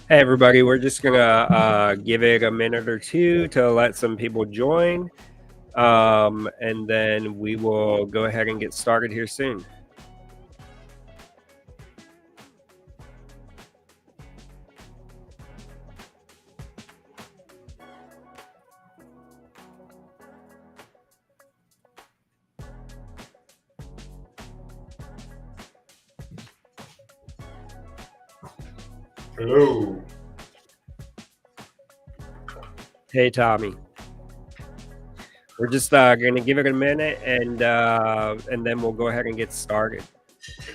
Hey everybody, we're just gonna give it a minute or two to let some people join, and then we will go ahead and get started here soon. Hello. Hey Tommy, we're just gonna give it a minute, and then we'll go ahead and get started.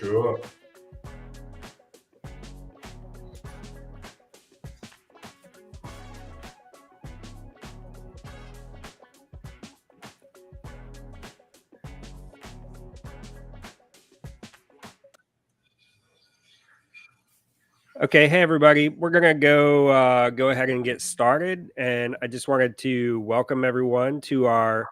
Cool. Okay, hey everybody, we're gonna go ahead and get started, and I just wanted to welcome everyone to our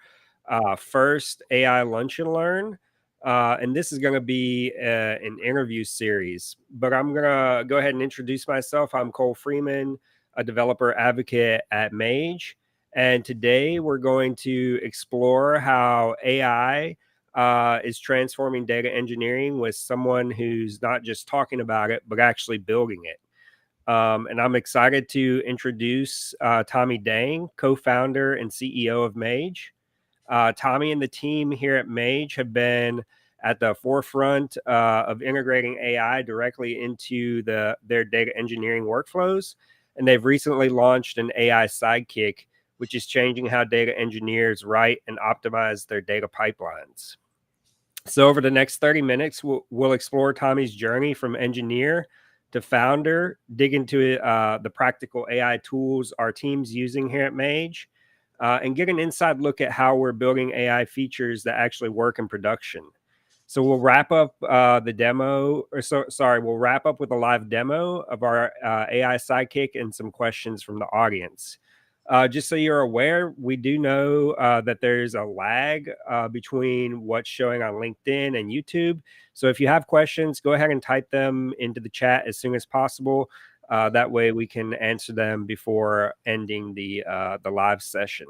first AI Lunch and Learn, and this is gonna be an interview series. But I'm gonna go ahead and introduce myself. I'm Cole Freeman, a developer advocate at Mage, and today we're going to explore how AI is transforming data engineering with someone who's not just talking about it, but actually building it. And I'm excited to introduce Tommy Dang, co founder and CEO of Mage. Tommy and the team here at Mage have been at the forefront of integrating AI directly into their data engineering workflows. And they've recently launched an AI sidekick, which is changing how data engineers write and optimize their data pipelines. So over the next 30 minutes, we'll explore Tommy's journey from engineer to founder, dig into the practical AI tools our team's using here at Mage, and get an inside look at how we're building AI features that actually work in production. So we'll wrap up we'll wrap up with a live demo of our AI sidekick and some questions from the audience. Just so you're aware, we do know that there's a lag between what's showing on LinkedIn and YouTube. So if you have questions, go ahead and type them into the chat as soon as possible. That way we can answer them before ending the live session.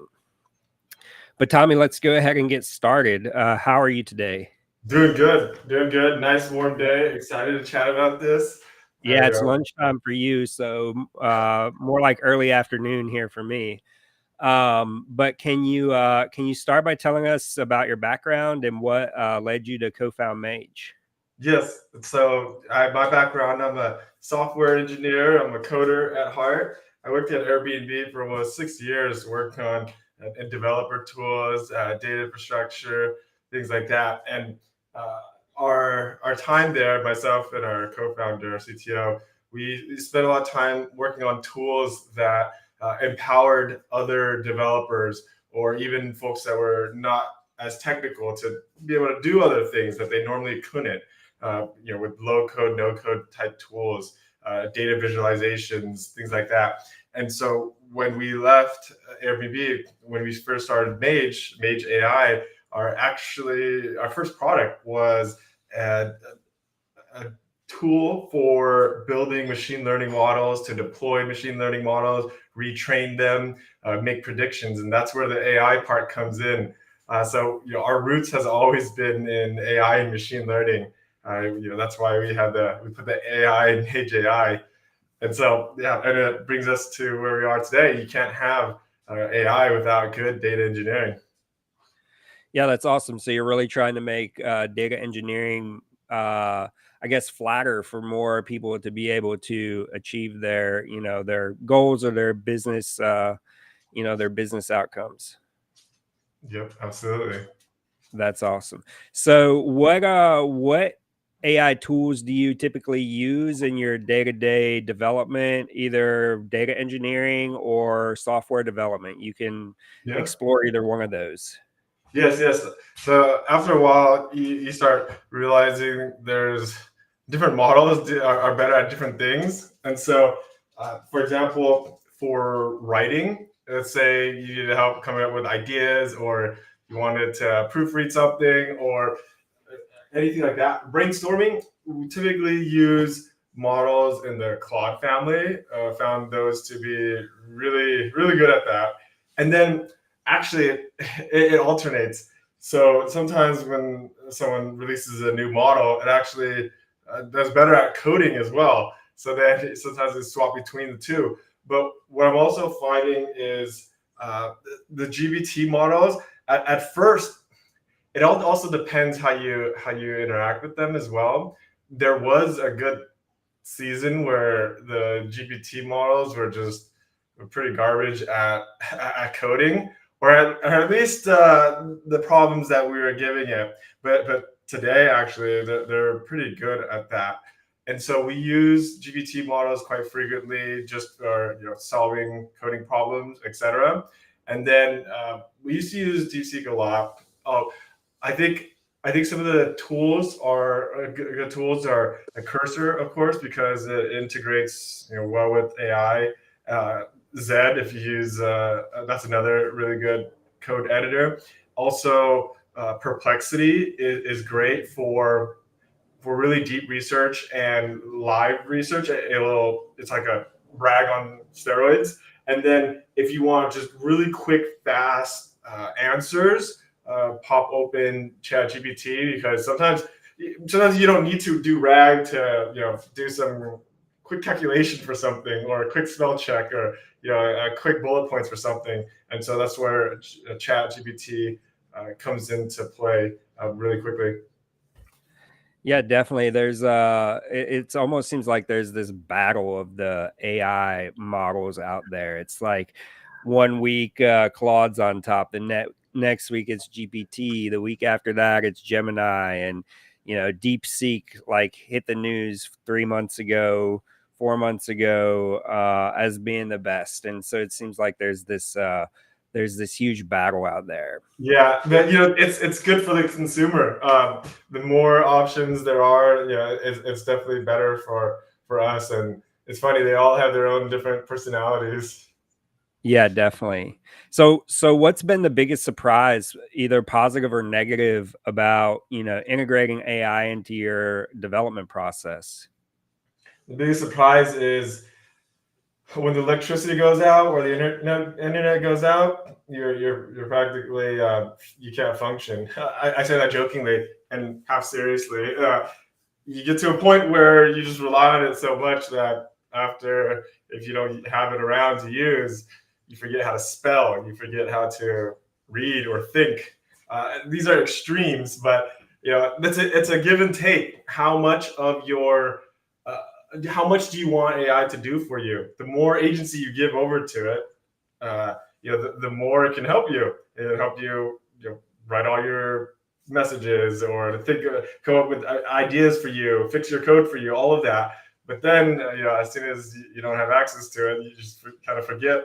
But Tommy, let's go ahead and get started. How are you today? Doing good. Doing good. Nice warm day. Excited to chat about this. Yeah, it's lunchtime for you, so more like early afternoon here for me. But can you start by telling us about your background and what led you to co-found Mage? Yes. So my background, I'm a software engineer. I'm a coder at heart. I worked at Airbnb for almost 6 years, working on developer tools, data infrastructure, things like that. And uh, our time there, myself and our co-founder, our CTO, we spent a lot of time working on tools that empowered other developers or even folks that were not as technical to be able to do other things that they normally couldn't. With low code, no code type tools, data visualizations, things like that. And so when we left Airbnb, when we first started Mage AI, our first product was a, a tool for building machine learning models, to deploy machine learning models, retrain them, make predictions, and that's where the AI part comes in. Our roots has always been in AI and machine learning. That's why we put the AI in Mage AI. And so, yeah, and it brings us to where we are today. You can't have AI without good data engineering. Yeah, that's awesome. So you're really trying to make data engineering, I guess, flatter for more people to be able to achieve their, their goals or their business outcomes. Yep, absolutely. That's awesome. So what AI tools do you typically use in your day-to-day development, either data engineering or software development? You can Yeah. explore either one of those. Yes, yes. So after a while, you start realizing there's different models are better at different things. And so, for example, for writing, let's say you needed help coming up with ideas, or you wanted to proofread something, or anything like that. Brainstorming, we typically use models in the Claude family. Found those to be really, really good at that. And then actually, it alternates. So sometimes when someone releases a new model, it actually does better at coding as well. So then sometimes they swap between the two. But what I'm also finding is the GBT models at first, it also depends how you interact with them as well. There was a good season where the GPT models were pretty garbage at coding, or at least the problems that we were giving it. But today, actually, they're pretty good at that. And so we use GPT models quite frequently, just for solving coding problems, etc. And then we used to use DeepSeek a lot. Oh, I think some of the tools are good tools are a Cursor, of course, because it integrates well with AI. Zed, if you use that's another really good code editor. Also, Perplexity is great for really deep research and live research. It's like a brag on steroids. And then if you want just really quick, fast answers, pop open ChatGPT, because sometimes you don't need to do RAG to do some quick calculation for something, or a quick spell check, or a quick bullet points for something. And so that's where ChatGPT comes into play really quickly. Yeah, definitely. There's it's almost seems like there's this battle of the AI models out there. It's like one week Claude's on top, the next week it's GPT, the week after that it's Gemini, and DeepSeek like hit the news 3 months ago, 4 months ago, as being the best. And so it seems like there's this huge battle out there. Yeah, but it's good for the consumer. The more options there are, it's definitely better for us. And it's funny, they all have their own different personalities. Yeah, definitely. So what's been the biggest surprise, either positive or negative, about, integrating AI into your development process? The biggest surprise is when the electricity goes out or the internet goes out, you're practically you can't function. I say that jokingly and half seriously. You get to a point where you just rely on it so much that after, if you don't have it around to use, you forget how to spell, you forget how to read or think. These are extremes, but it's a give and take. How much do you want AI to do for you? The more agency you give over to it, the more it can help you. It'll help you, write all your messages, or to come up with ideas for you, fix your code for you, all of that. But then, as soon as you don't have access to it, you just kind of forget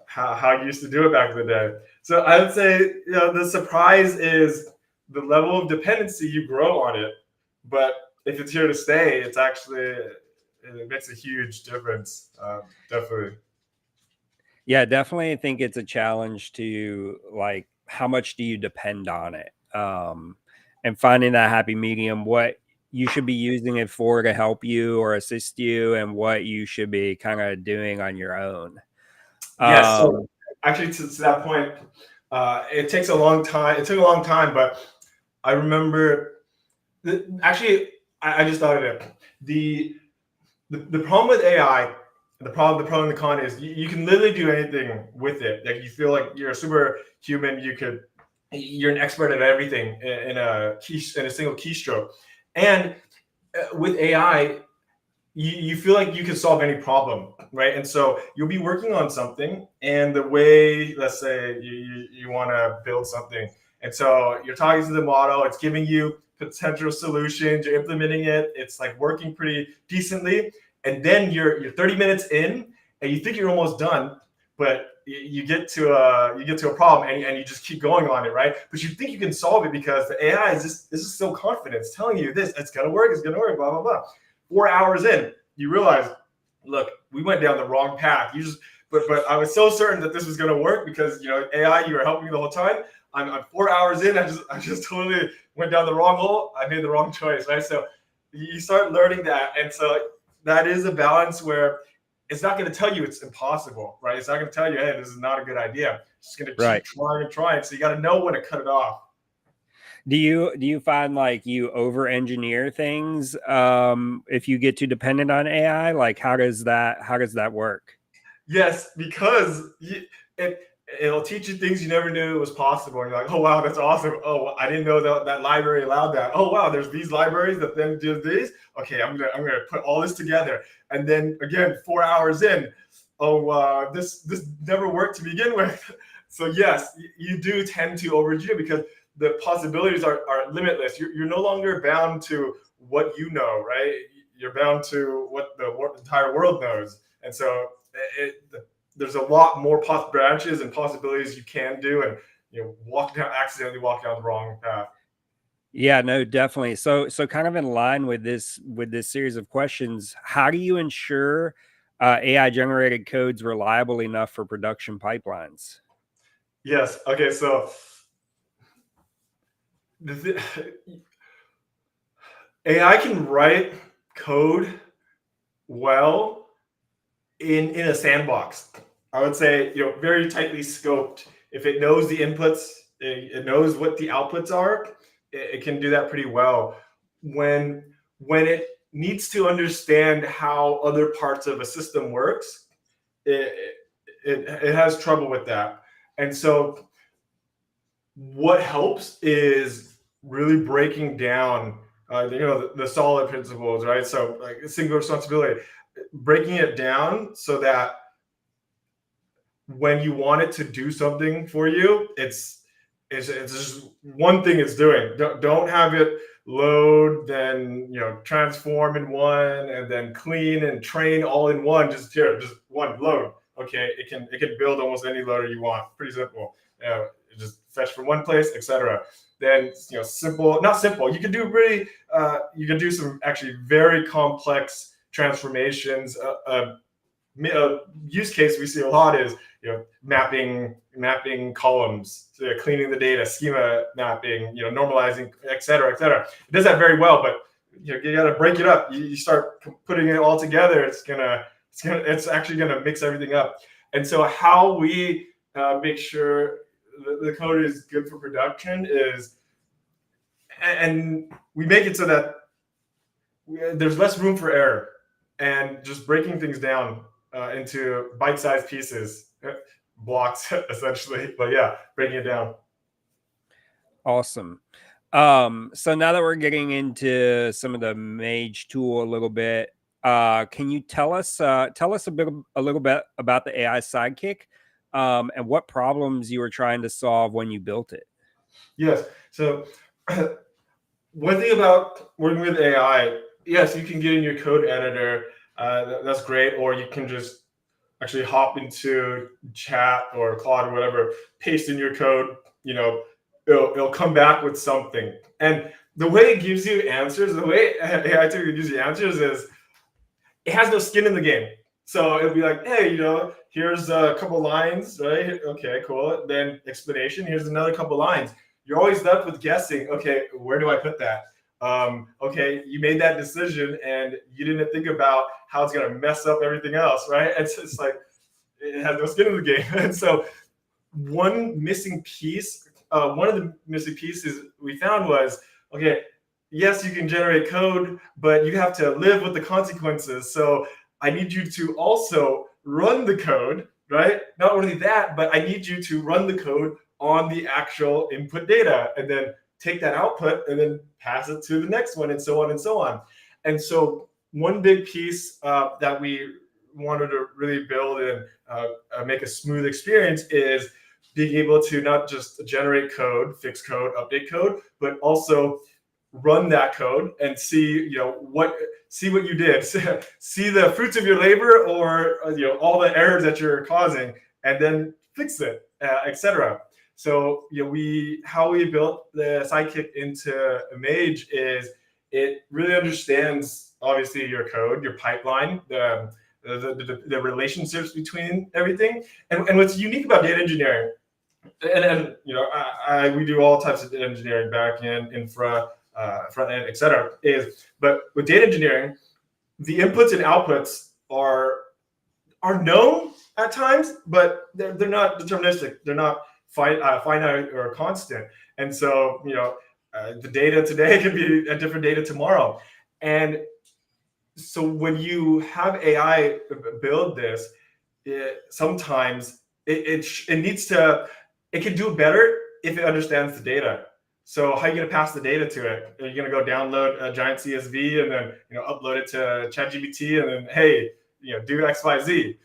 how you used to do it back in the day. So I would say, the surprise is the level of dependency you grow on it. But if it's here to stay, it makes a huge difference. Definitely. Yeah, definitely. I think it's a challenge to, like, how much do you depend on it? And finding that happy medium, what you should be using it for to help you or assist you, and what you should be kind of doing on your own. Yes. So actually, to that point, it takes a long time. It took a long time, but I remember. Actually, I just thought of it. The problem with AI, the pro and the con is you can literally do anything with it. Like, you feel like you're a superhuman. You're an expert at everything in a single keystroke. And with AI, you feel like you can solve any problem, right? And so you'll be working on something, and the way, let's say you want to build something, and so you're talking to the model, it's giving you potential solutions, you're implementing it, it's like working pretty decently, and then you're 30 minutes in, and you think you're almost done, but you get to a problem, and you just keep going on it, right? But you think you can solve it because the AI is so confident, it's telling you this, it's gonna work, blah blah blah. 4 hours in, you realize, look, we went down the wrong path. But I was so certain that this was going to work because AI, you were helping me the whole time. I'm 4 hours in. I just totally went down the wrong hole. I made the wrong choice, right? So you start learning that, and so that is a balance where it's not going to tell you it's impossible, right? It's not going to tell you, hey, this is not a good idea. It's just going to keep trying and trying. So you got to know when to cut it off. Do you find like you over engineer things if you get too dependent on AI? Like how does that work? Yes, because it'll teach you things you never knew it was possible. And you're like, oh wow, that's awesome. Oh, I didn't know that library allowed that. Oh wow, there's these libraries that then do these. Okay, I'm gonna put all this together. And then again, 4 hours in, oh this never worked to begin with. So yes, you do tend to overengineer because the possibilities are limitless. You're no longer bound to what you know, right? You're bound to what the entire world knows. And so there's a lot more branches and possibilities you can do, and accidentally walk down the wrong path. Yeah, no, definitely. So kind of in line with this series of questions, how do you ensure AI generated codes reliable enough for production pipelines? Yes. Okay. So AI can write code well in a sandbox. I would say, very tightly scoped. If it knows the inputs, it knows what the outputs are. It can do that pretty well. When it needs to understand how other parts of a system works, it has trouble with that. And so what helps is really breaking down the solid principles, right? So like single responsibility, breaking it down so that when you want it to do something for you, it's just one thing it's doing. Don't have it load, then transform in one, and then clean and train all in one. Just one load. Okay, it can build almost any loader you want. Pretty simple. Just fetch from one place, etc. Then simple, not simple. You can do you can do some actually very complex transformations. Use case we see a lot is mapping columns, cleaning the data, schema mapping, normalizing, et cetera, et cetera. It does that very well, but you got to break it up. You start putting it all together, it's actually gonna mix everything up. And so how we make sure the code is good for production is, and we make it so that there's less room for error, and just breaking things down into bite-sized pieces, blocks essentially. But yeah, breaking it down. Awesome. So now that we're getting into some of the Mage tool a little bit, can you tell us a little bit about the AI sidekick and what problems you were trying to solve when you built it? Yes. So one thing about working with AI, yes, you can get in your code editor. That's great. Or you can just actually hop into chat or Claude or whatever, paste in your code, it'll come back with something. And the way it gives you answers, the way AI typically gives you answers is it has no skin in the game. So it'll be like, hey, here's a couple lines, right? Okay, cool. Then explanation, here's another couple lines. You're always left with guessing, okay, where do I put that? Okay, you made that decision and you didn't think about how it's going to mess up everything else, right? It's like, it has no skin in the game. And so one of the missing pieces we found was, okay, yes, you can generate code, but you have to live with the consequences. So I need you to also run the code, right? Not only that, but I need you to run the code on the actual input data and then take that output and then pass it to the next one, and so on and so on. And so one big piece that we wanted to really build and make a smooth experience is being able to not just generate code, fix code, update code, but also run that code and see what you did, see the fruits of your labor, or all the errors that you're causing, and then fix it, etc. So how we built the sidekick into Mage is it really understands obviously your code, your pipeline, the relationships between everything, and what's unique about data engineering, and we do all types of data engineering, back end, infra, front end, etc. But with data engineering, the inputs and outputs are known at times, but they're not deterministic. They're not finite or constant. And so, the data today could be a different data tomorrow. And so when you have AI build this, sometimes it needs to, it can do better if it understands the data. So how are you going to pass the data to it? Are you going to go download a giant CSV and then upload it to ChatGPT and then hey, do X, Y, Z?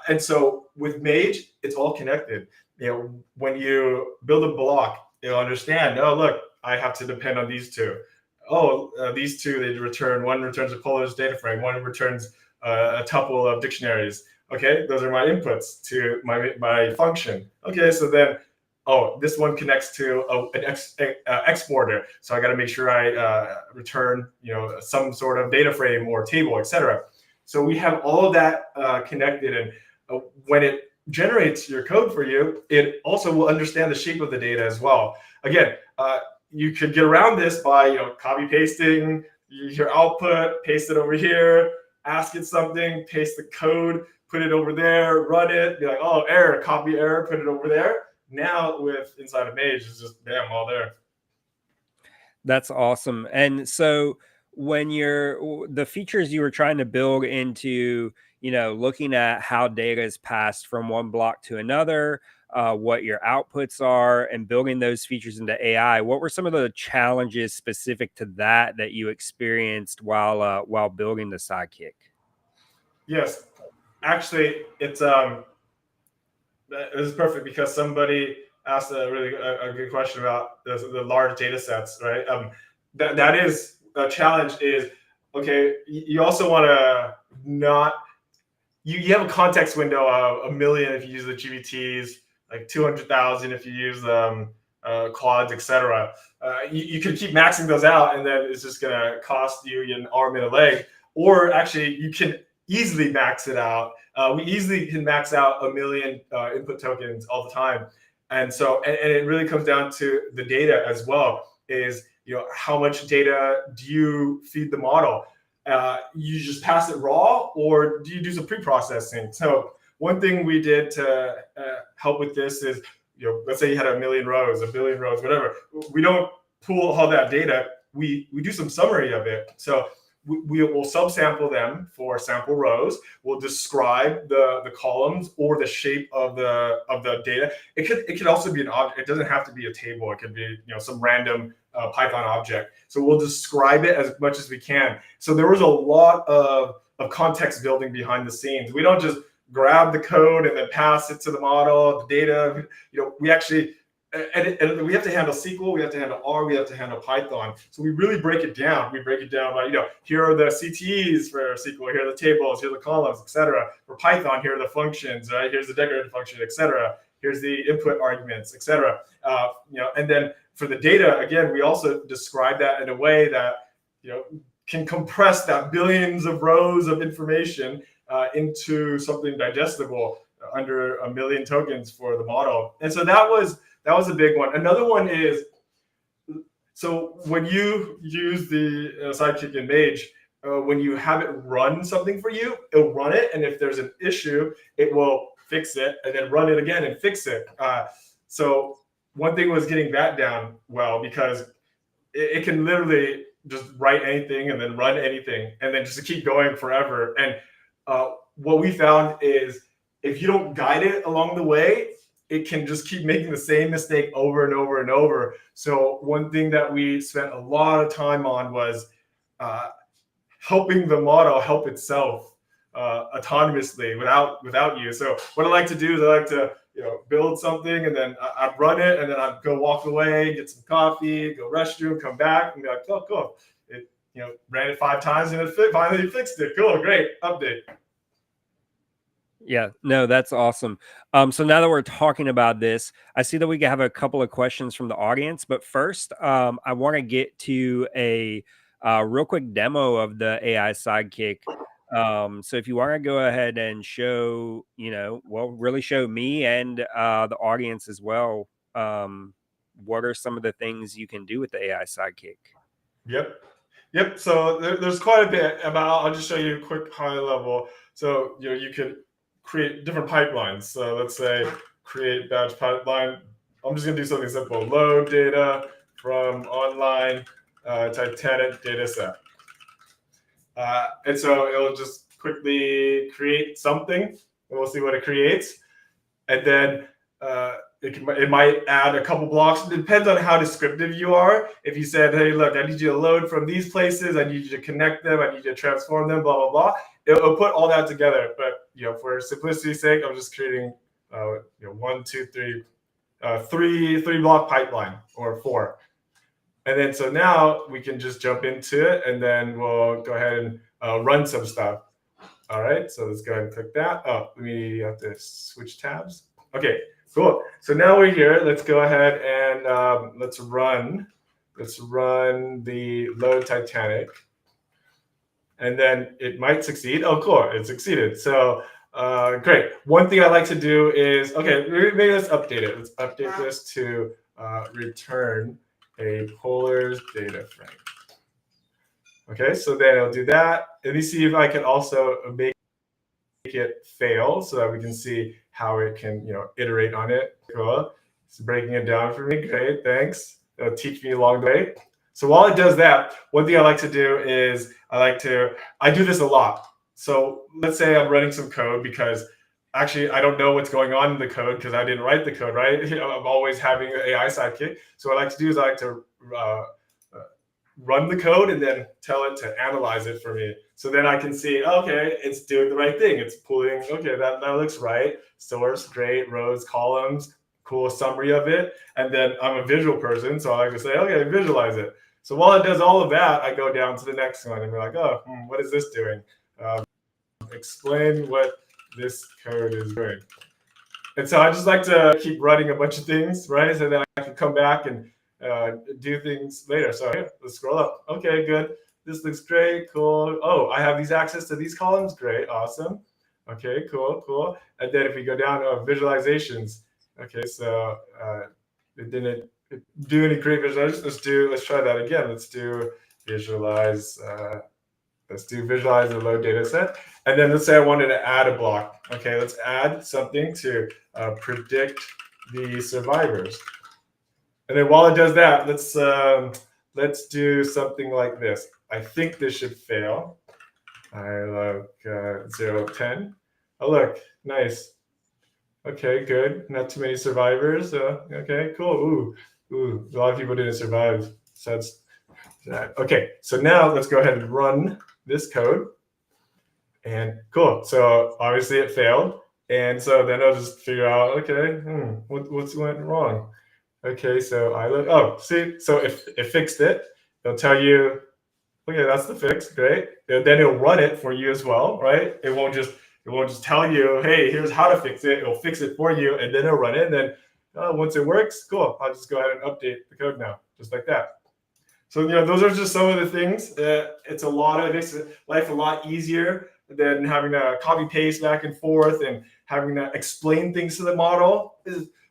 And so with Mage, it's all connected. When you build a block, it'll understand. Oh, look, I have to depend on these two. Oh, these two, they return, one returns a Polish data frame, one returns a tuple of dictionaries. Okay, those are my inputs to my function. Okay, so then, oh, this one connects to an exporter. So I got to make sure I return, some sort of data frame or table, etc. So we have all of that connected, and when it generates your code for you, it also will understand the shape of the data as well. Again, you could get around this by copy pasting your output, paste it over here, ask it something, paste the code, put it over there, run it, be like, oh, error, copy error, put it over there. Now with inside of Mage, it's just bam, all there. That's awesome. And so when the features you were trying to build into, looking at how data is passed from one block to another, what your outputs are, and building those features into AI, what were some of the challenges specific to that you experienced while building the Sidekick? Yes, actually, this is perfect because somebody asked a good question about the large data sets, right? That is a challenge. Is okay. You also want to not you have a context window of 1 million if you use the GPTs, like 200,000 if you use quads, etc. You could keep maxing those out, and then it's just going to cost you an arm and a leg. Or actually, you can easily max it out. We easily can max out 1 million input tokens all the time. And so, and it really comes down to the data as well. Is how much data do you feed the model? You just pass it raw, or do you do some pre-processing? So one thing we did to help with this is, let's say you had 1 million rows, 1 billion rows, whatever. We don't pull all that data. We do some summary of it. So we will subsample them for sample rows. We'll describe the columns or the shape of the data. It could also be an object. It doesn't have to be a table. It could be some random Python object. So we'll describe it as much as we can. So there was a lot of context building behind the scenes. We don't just grab the code and then pass it to the model, the data. We actually, and we have to handle SQL, we have to handle R, we have to handle Python. So we really break it down. We break it down by, here are the CTEs for SQL, here are the tables, here are the columns, etc. For Python, here are the functions, right? Here's the decorated function, etc. Here's the input arguments, etc. And then for the data, again, we also describe that in a way that can compress that billions of rows of information into something digestible under 1 million tokens for the model. And so that was a big one. Another one is, so when you use the Sidekick in Mage, when you have it run something for you, it'll run it, and if there's an issue, it will fix it, and then run it again and fix it. So one thing was getting that down well, because it can literally just write anything and then run anything, and then just keep going forever. And what we found is, if you don't guide it along the way, it can just keep making the same mistake over and over and over. So one thing that we spent a lot of time on was helping the model help itself autonomously without you. So what I like to do is I like to build something, and then I'd run it, and then I'd go walk away, get some coffee, go restroom, come back, and be like, oh, cool. It ran it 5 times, and it finally fixed it. Cool, great, update. Yeah, no, that's awesome. So now that we're talking about this, I see that we have a couple of questions from the audience, but first, I want to get to a real quick demo of the AI Sidekick. So if you want to go ahead and show, really show me and the audience as well, what are some of the things you can do with the AI Sidekick? Yep. Yep. So there's quite a bit about. I'll just show you a quick high level. So you could create different pipelines. So let's say create batch pipeline. I'm just gonna do something simple. Load data from online Titanic data set. And so it'll just quickly create something, and we'll see what it creates. And then it might add a couple blocks. It depends on how descriptive you are. If you said, hey, look, I need you to load from these places, I need you to connect them, I need you to transform them, blah, blah, blah. It'll put all that together. But for simplicity's sake, I'm just creating three block pipeline, or 4. And then so now we can just jump into it, and then we'll go ahead and run some stuff. All right, so let's go ahead and click that. Oh, we have to switch tabs. Okay, cool. So now we're here. Let's go ahead and let's run the load Titanic. And then it might succeed. Oh, cool, it succeeded. So great. One thing I like to do is, okay, maybe let's update it. Let's update this to return a polars data frame. Okay, so then it'll do that. Let me see if I can also make it fail so that we can see how it can, iterate on it. Cool. It's breaking it down for me. Great, thanks. It'll teach me along the way. So while it does that, one thing I like to do is I do this a lot. So let's say I'm running some code because actually I don't know what's going on in the code because I didn't write the code, right? I'm always having an AI sidekick. So what I like to do is I like to run the code and then tell it to analyze it for me. So then I can see, okay, it's doing the right thing. It's pulling, okay, that looks right. Source, great, rows, columns, cool summary of it. And then I'm a visual person, so I like to say, okay, visualize it. So while it does all of that, I go down to the next one and be like, oh, what is this doing? Explain what this code is doing. And so I just like to keep running a bunch of things, right? So that I can come back and do things later. So here, let's scroll up. Okay, good. This looks great. Cool. Oh, I have these access to these columns. Great. Awesome. Okay, cool. And then if we go down to visualizations, okay, so it didn't do any great visualizations. Let's try that again. Let's do visualize. Let's do visualize the load data set. And then let's say I wanted to add a block. Okay, let's add something to predict the survivors. And then while it does that, let's do something like this. I think this should fail. I look 0, 10. Oh, look, nice. Okay, good. Not too many survivors. Okay, cool. Ooh, a lot of people didn't survive. So that's that. Okay, so now let's go ahead and run this code. And cool. So obviously it failed. And so then I'll just figure out, okay, what's went wrong? Okay, so I look, oh, see, so if it fixed it, it'll tell you, okay, that's the fix, great. And then it'll run it for you as well, right? It won't just tell you, hey, here's how to fix it. It'll fix it for you, and then it'll run it. And then once it works, cool. I'll just go ahead and update the code now, just like that. So those are just some of the things. It makes life a lot easier than having to copy paste back and forth and having to explain things to the model.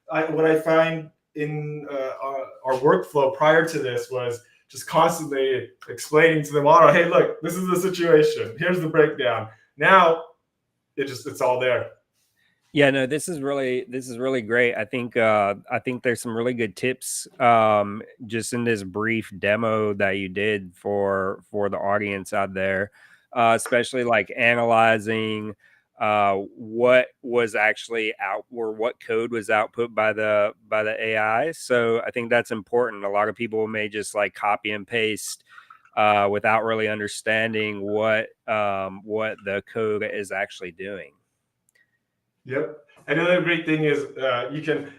What I find in our workflow prior to this was just constantly explaining to the model, hey, look, this is the situation. Here's the breakdown. Now it's all there. Yeah, no, this is really great. I think there's some really good tips just in this brief demo that you did for the audience out there, especially like analyzing what was actually out, or what code was output by the AI. So I think that's important. A lot of people may just like copy and paste without really understanding what the code is actually doing. Yep. Another great thing is you can,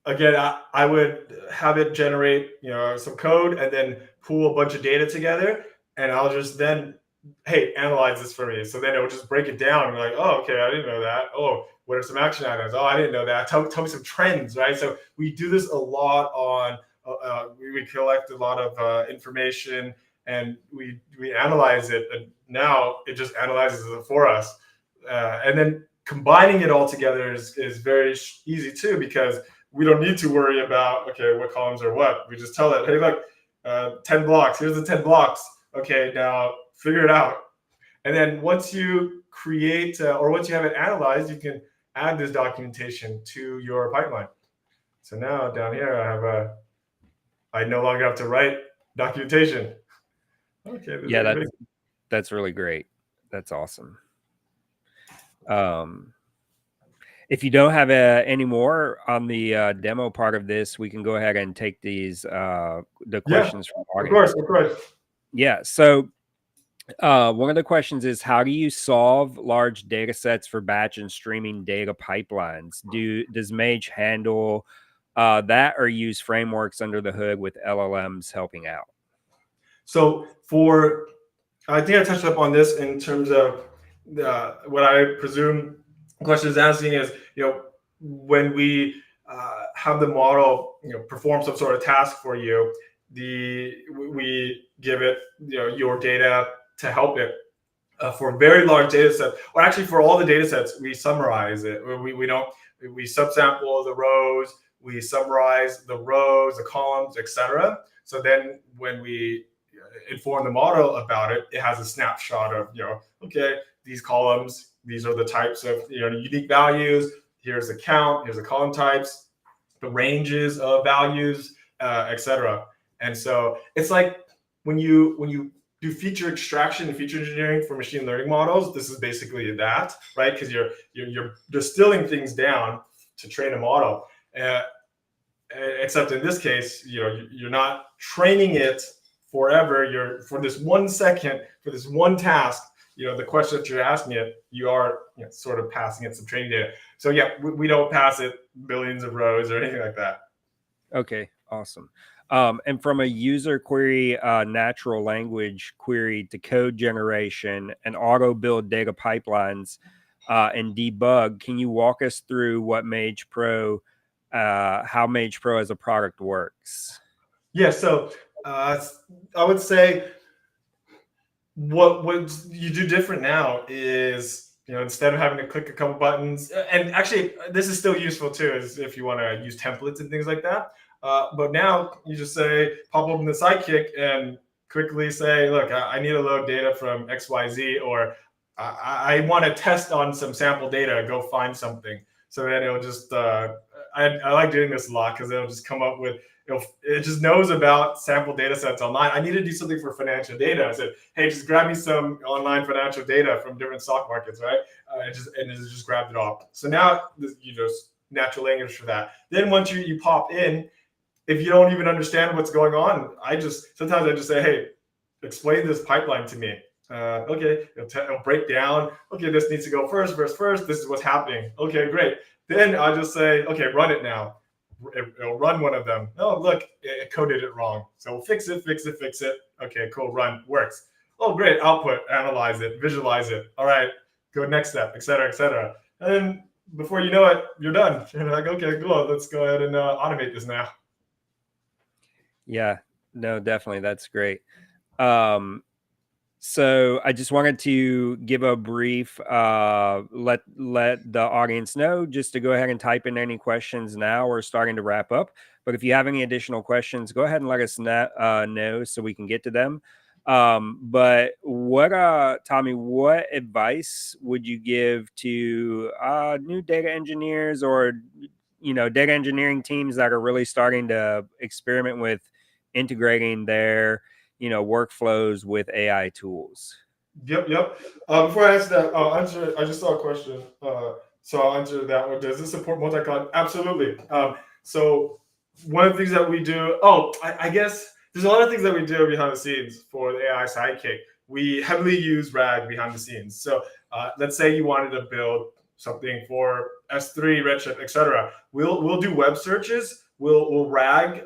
again, I would have it generate some code and then pull a bunch of data together, and I'll just then, hey, analyze this for me. So then it will just break it down and be like, oh, okay, I didn't know that. Oh, what are some action items? Oh, I didn't know that. Tell me some trends, right? So we do this a lot on, we collect a lot of information and we analyze it, and now it just analyzes it for us. And then combining it all together is very easy too, because we don't need to worry about, okay, what columns are what. We just tell it, hey, look, 10 blocks. Here's the 10 blocks. Okay, now figure it out. And then once you create or once you have it analyzed, you can add this documentation to your pipeline. So now down here, I no longer have to write documentation. Okay. Yeah, that's really great. That's awesome. If you don't have any more on the demo part of this, we can go ahead and take these the questions from the audience. Of course. Yeah. So one of the questions is, how do you solve large data sets for batch and streaming data pipelines? Does Mage handle that, or use frameworks under the hood with LLMs helping out? So I think I touched up on this in terms of what I presume the question is asking is, when we have the model, perform some sort of task for you, we give it, your data to help it. For very large data sets, or actually for all the data sets, we summarize it. We subsample the rows, we summarize the rows, the columns, etc. So then when we inform the model about it, it has a snapshot of, okay, these columns, these are the types of unique values. Here's the count. Here's the column types, the ranges of values, etc. And so it's like when you do feature extraction and feature engineering for machine learning models, this is basically that, right? Because you're distilling things down to train a model. Except in this case, you're not training it forever. You're for this 1 second, for this one task. The question that you're asking it, you are sort of passing it some training data. So yeah, we don't pass it billions of rows or anything like that. Okay, awesome. And from a user query, natural language query to code generation and auto build data pipelines and debug, can you walk us through what Mage Pro, how Mage Pro as a product works? Yeah, so I would say what you do different now is, instead of having to click a couple buttons, and actually this is still useful too, is if you want to use templates and things like that. But now you just pop open the Sidekick and quickly say, look, I need to load data from XYZ, or I want to test on some sample data, go find something. So then it'll just, I like doing this a lot because it'll just come up with, it just knows about sample data sets online. I need to do something for financial data. I said, hey, just grab me some online financial data from different stock markets, right? And it just grabbed it all. So now you just natural language for that. Then once you pop in, if you don't even understand what's going on, sometimes I just say, hey, explain this pipeline to me. Okay, it'll break down. Okay, this needs to go first. This is what's happening. Okay, great. Then I'll just say, okay, run it now. It'll run one of them. Oh, look, it coded it wrong. So we'll fix it. Okay, cool, run, works. Oh, great, output, analyze it, visualize it. All right, go next step, etc., etc. And then before you know it, you're done. And you're like, okay, cool, let's go ahead and automate this now. Yeah, no, definitely. That's great. So I just wanted to give a brief, let the audience know just to go ahead and type in any questions now. We're starting to wrap up, but if you have any additional questions, go ahead and let us know so we can get to them. But Tommy, what advice would you give to new data engineers or, data engineering teams that are really starting to experiment with integrating their workflows with AI tools? Yep. Before I answer that, I'll answer. I just saw a question, so I'll answer that one. Does this support multi-cloud? Absolutely. So one of the things that we do. I guess there's a lot of things that we do behind the scenes for the AI Sidekick. We heavily use RAG behind the scenes. So let's say you wanted to build something for S3, Redshift, etc. We'll do web searches. We'll RAG.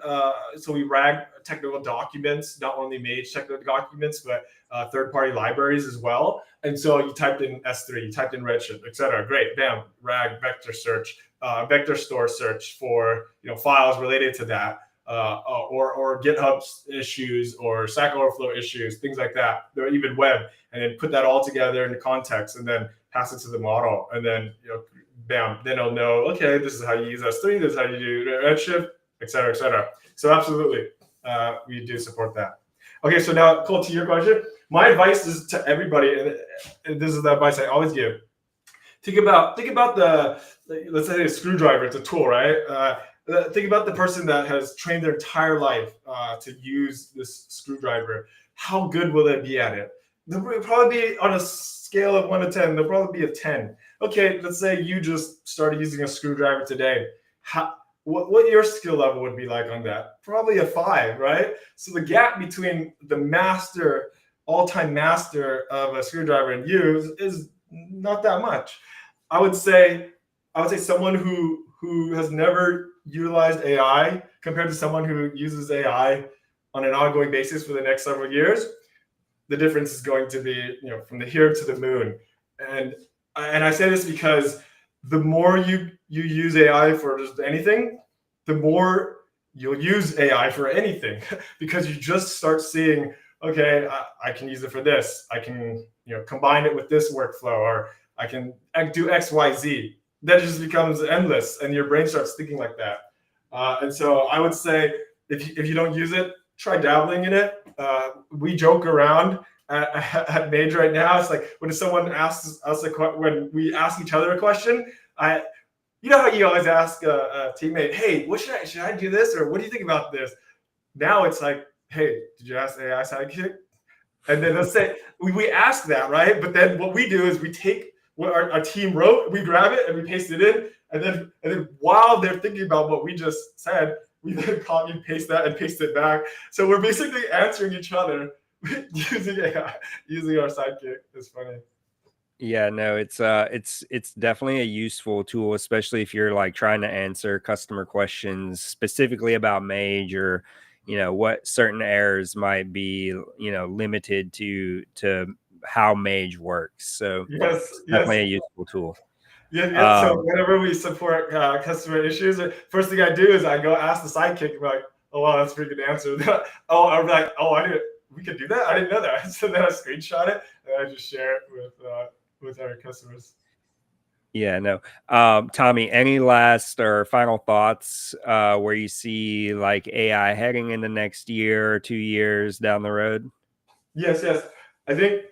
So we RAG technical documents, not only Mage technical documents, but third-party libraries as well. And so you typed in S3, you typed in Redshift, etc. Great, bam, RAG vector search, vector store search for files related to that, or GitHub issues or Stack Overflow issues, things like that, or even web, and then put that all together into context, and then pass it to the model, and then bam, then it'll know, okay, this is how you use S3, this is how you do Redshift, etc., etc. So absolutely, we do support that. Okay, so now, Cole, to your question, my advice is to everybody, and this is the advice I always give. Think about let's say a screwdriver. It's a tool, right? Think about the person that has trained their entire life to use this screwdriver. How good will they be at it? They'll probably be on a scale of 1 to 10. They'll probably be a 10. Okay, let's say you just started using a screwdriver today. What your skill level would be like on that? Probably a 5, right? So the gap between the master, all-time master of a screwdriver and you is not that much. I would say someone who has never utilized AI compared to someone who uses AI on an ongoing basis for the next several years, the difference is going to be, from the here to the moon. And I say this because the more you use AI for just anything, the more you'll use AI for anything because you just start seeing, okay, I can use it for this. I can combine it with this workflow, or I can do X, Y, Z. That just becomes endless, and your brain starts thinking like that. And so I would say, if you don't use it, try dabbling in it. We joke around at Mage right now. It's like when someone asks us when we ask each other a question, you know how you always ask a teammate, hey, what should I do this, or what do you think about this? Now it's like, hey, did you ask AI sidekick? And then let's say we ask that, right? But then what we do is we take what our team wrote, we grab it and we paste it in, and then while they're thinking about what we just said, we then copy and paste that and paste it back. So we're basically answering each other using AI, using our sidekick. It's funny. Yeah, no, it's definitely a useful tool, especially if you're like trying to answer customer questions specifically about Mage, or what certain errors might be limited to how Mage works. So Yes, it's yes. definitely a useful tool. Yeah. So whenever we support customer issues, the first thing I do is I go ask the sidekick, like, "Oh wow, that's a pretty good answer." Oh, I'm like, "Oh, we could do that. I didn't know that." So then I screenshot it and I just share it with our customers. Yeah, no. Tommy, any last or final thoughts where you see like AI heading in the next year or 2 years down the road? Yes. I think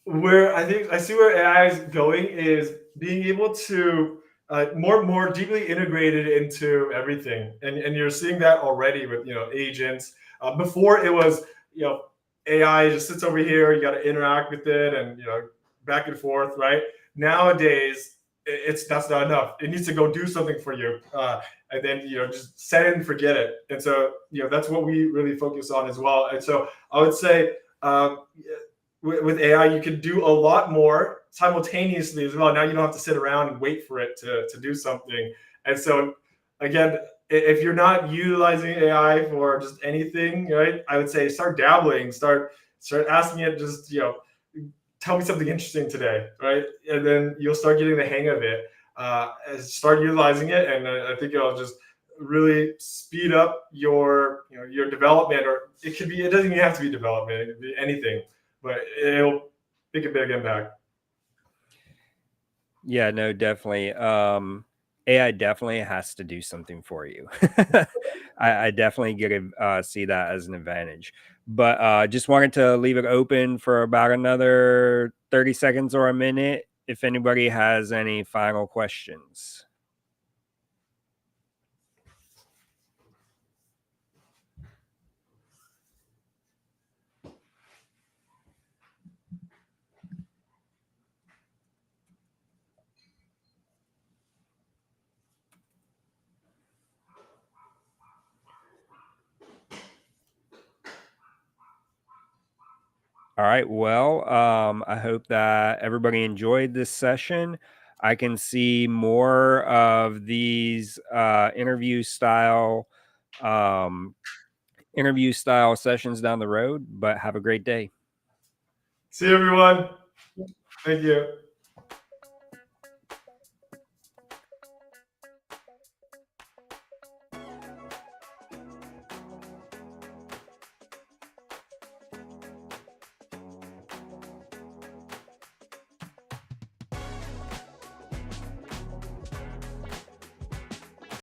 where I see where AI is going is being able to more deeply integrated into everything, and you're seeing that already with agents. Before it was AI just sits over here, you got to interact with it, and back and forth, right? Nowadays, that's not enough. It needs to go do something for you, and then just set it and forget it. And so that's what we really focus on as well. And so I would say. With AI, you can do a lot more simultaneously as well. Now you don't have to sit around and wait for it to do something. And so, again, if you're not utilizing AI for just anything, right, I would say start dabbling, start asking it, just tell me something interesting today, right, and then you'll start getting the hang of it. Start utilizing it, and I think it'll just really speed up your your development. Or it doesn't even have to be development, it could be anything, but it'll make a big impact. Yeah, no, definitely. AI definitely has to do something for you. I definitely get to see that as an advantage. But just wanted to leave it open for about another 30 seconds or a minute if anybody has any final questions. All right. Well, I hope that everybody enjoyed this session. I can see more of these um, interview style sessions down the road, but have a great day. See you, everyone. Thank you.